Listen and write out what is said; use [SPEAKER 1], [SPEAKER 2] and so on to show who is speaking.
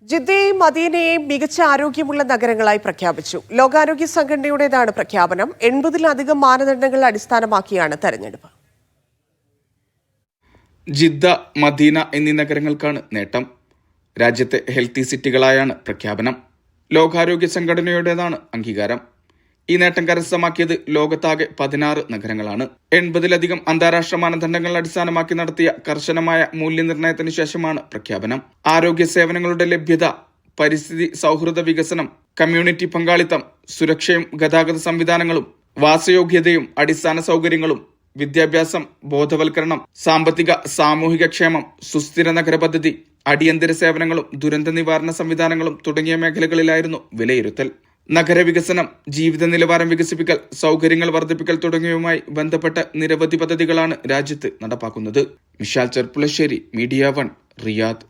[SPEAKER 1] ജിദ്ദയെയും മദീനയെയും മികച്ച ആരോഗ്യമുള്ള നഗരങ്ങളായി പ്രഖ്യാപിച്ചു. ലോകാരോഗ്യ സംഘടനയുടേതാണ് പ്രഖ്യാപനം. 80-ലധികം മാനദണ്ഡങ്ങൾ അടിസ്ഥാനമാക്കിയാണ് തെരഞ്ഞെടുപ്പ്.
[SPEAKER 2] ജിദ്ദ, മദീന എന്നീ നഗരങ്ങൾക്കാണ് നേട്ടം. രാജ്യത്തെ ഹെൽത്തി സിറ്റികളായാണ് പ്രഖ്യാപനം. ലോകാരോഗ്യ സംഘടനയുടേതാണ് അംഗീകാരം. ഈ നേട്ടം കരസ്ഥമാക്കിയത് ലോകത്താകെ 16 നഗരങ്ങളാണ്. 80-ലധികം അന്താരാഷ്ട്ര മാനദണ്ഡങ്ങൾ അടിസ്ഥാനമാക്കി നടത്തിയ കർശനമായ മൂല്യനിർണ്ണയത്തിന് ശേഷമാണ് പ്രഖ്യാപനം. ആരോഗ്യ സേവനങ്ങളുടെ ലഭ്യത, പരിസ്ഥിതി സൗഹൃദ വികസനം, കമ്മ്യൂണിറ്റി പങ്കാളിത്തം, സുരക്ഷയും ഗതാഗത സംവിധാനങ്ങളും, വാസയോഗ്യതയും അടിസ്ഥാന സൗകര്യങ്ങളും, വിദ്യാഭ്യാസം, ബോധവൽക്കരണം, സാമ്പത്തിക സാമൂഹിക ക്ഷേമം, സുസ്ഥിര നഗര പദ്ധതി, അടിയന്തര സേവനങ്ങളും ദുരന്ത നിവാരണ സംവിധാനങ്ങളും തുടങ്ങിയ മേഖലകളിലായിരുന്നു വിലയിരുത്തൽ. നഗരവികസനം, ജീവിത നിലവാരം വികസിപ്പിക്കൽ, സൗകര്യങ്ങൾ വർദ്ധിപ്പിക്കൽ തുടങ്ങിയവയുമായി ബന്ധപ്പെട്ട നിരവധി പദ്ധതികളാണ് രാജ്യത്ത് നടപ്പാക്കുന്നത്. Vishal Cherpulassery, media 1, Riyadh.